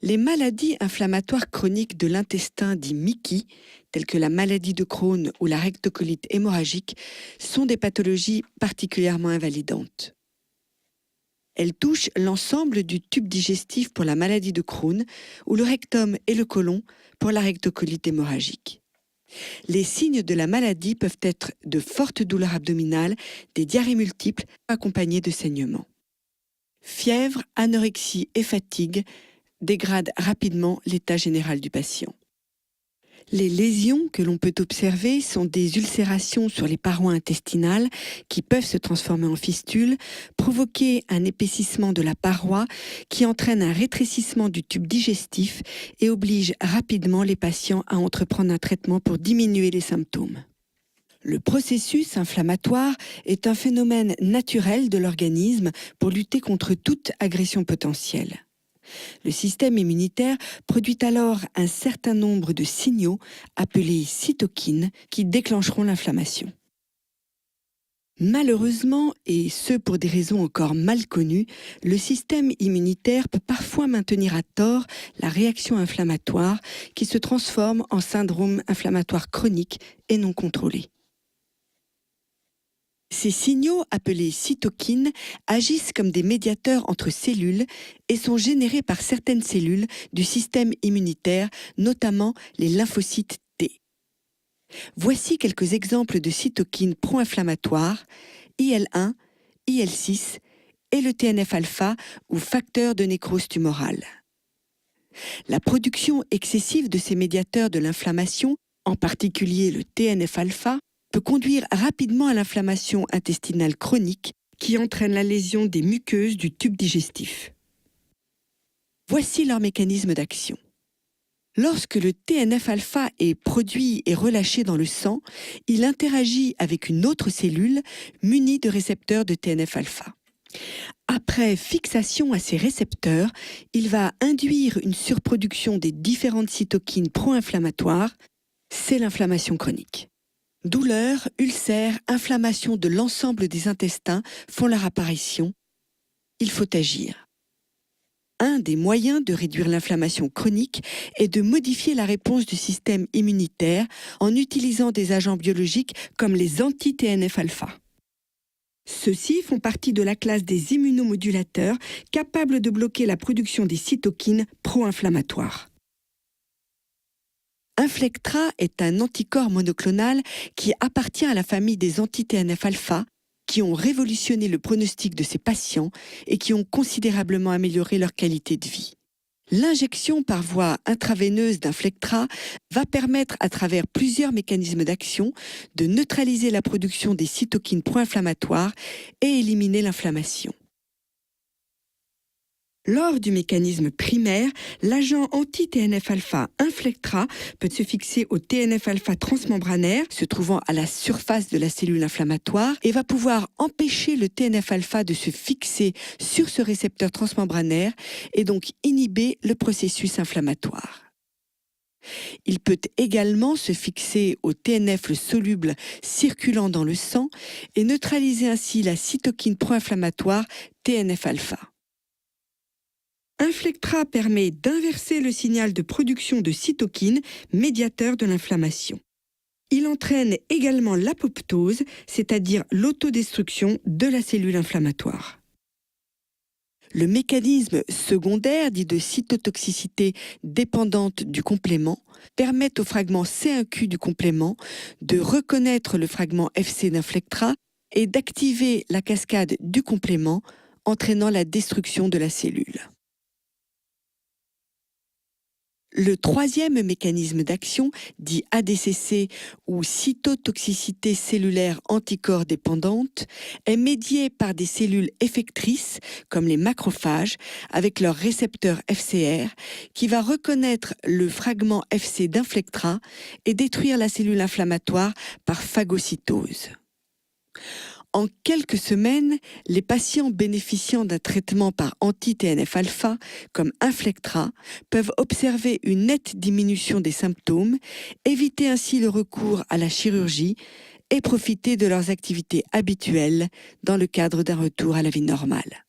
Les maladies inflammatoires chroniques de l'intestin dit MICI, telles que la maladie de Crohn ou la rectocolite hémorragique, sont des pathologies particulièrement invalidantes. Elles touchent l'ensemble du tube digestif pour la maladie de Crohn ou le rectum et le côlon pour la rectocolite hémorragique. Les signes de la maladie peuvent être de fortes douleurs abdominales, des diarrhées multiples accompagnées de saignements. Fièvre, anorexie et fatigue dégradent rapidement l'état général du patient. Les lésions que l'on peut observer sont des ulcérations sur les parois intestinales qui peuvent se transformer en fistules, provoquer un épaississement de la paroi qui entraîne un rétrécissement du tube digestif et oblige rapidement les patients à entreprendre un traitement pour diminuer les symptômes. Le processus inflammatoire est un phénomène naturel de l'organisme pour lutter contre toute agression potentielle. Le système immunitaire produit alors un certain nombre de signaux appelés cytokines qui déclencheront l'inflammation. Malheureusement, et ce pour des raisons encore mal connues, le système immunitaire peut parfois maintenir à tort la réaction inflammatoire qui se transforme en syndrome inflammatoire chronique et non contrôlé. Ces signaux, appelés cytokines, agissent comme des médiateurs entre cellules et sont générés par certaines cellules du système immunitaire, notamment les lymphocytes T. Voici quelques exemples de cytokines pro-inflammatoires, IL-1, IL-6 et le TNF-alpha ou facteur de nécrose tumorale. La production excessive de ces médiateurs de l'inflammation, en particulier le TNF-alpha, peut conduire rapidement à l'inflammation intestinale chronique qui entraîne la lésion des muqueuses du tube digestif. Voici leur mécanisme d'action. Lorsque le TNF-alpha est produit et relâché dans le sang, il interagit avec une autre cellule munie de récepteurs de TNF-alpha. Après fixation à ces récepteurs, il va induire une surproduction des différentes cytokines pro-inflammatoires. C'est l'inflammation chronique. Douleurs, ulcères, inflammation de l'ensemble des intestins font leur apparition. Il faut agir. Un des moyens de réduire l'inflammation chronique est de modifier la réponse du système immunitaire en utilisant des agents biologiques comme les anti-TNF-alpha. Ceux-ci font partie de la classe des immunomodulateurs capables de bloquer la production des cytokines pro-inflammatoires. Inflectra est un anticorps monoclonal qui appartient à la famille des anti-TNF-alpha qui ont révolutionné le pronostic de ces patients et qui ont considérablement amélioré leur qualité de vie. L'injection par voie intraveineuse d'Inflectra va permettre, à travers plusieurs mécanismes d'action, de neutraliser la production des cytokines pro-inflammatoires et éliminer l'inflammation. Lors du mécanisme primaire, l'agent anti-TNF-alpha Inflectra peut se fixer au TNF-alpha transmembranaire, se trouvant à la surface de la cellule inflammatoire, et va pouvoir empêcher le TNF-alpha de se fixer sur ce récepteur transmembranaire et donc inhiber le processus inflammatoire. Il peut également se fixer au TNF soluble circulant dans le sang et neutraliser ainsi la cytokine pro-inflammatoire TNF-alpha. Inflectra permet d'inverser le signal de production de cytokines, médiateurs de l'inflammation. Il entraîne également l'apoptose, c'est-à-dire l'autodestruction de la cellule inflammatoire. Le mécanisme secondaire, dit de cytotoxicité dépendante du complément, permet au fragment C1q du complément de reconnaître le fragment Fc d'Inflectra et d'activer la cascade du complément, entraînant la destruction de la cellule. Le troisième mécanisme d'action, dit ADCC ou cytotoxicité cellulaire anticorps dépendante, est médié par des cellules effectrices comme les macrophages avec leur récepteur FCR qui va reconnaître le fragment Fc d'Inflectra et détruire la cellule inflammatoire par phagocytose. En quelques semaines, les patients bénéficiant d'un traitement par anti-TNF-alpha, comme Inflectra, peuvent observer une nette diminution des symptômes, éviter ainsi le recours à la chirurgie et profiter de leurs activités habituelles dans le cadre d'un retour à la vie normale.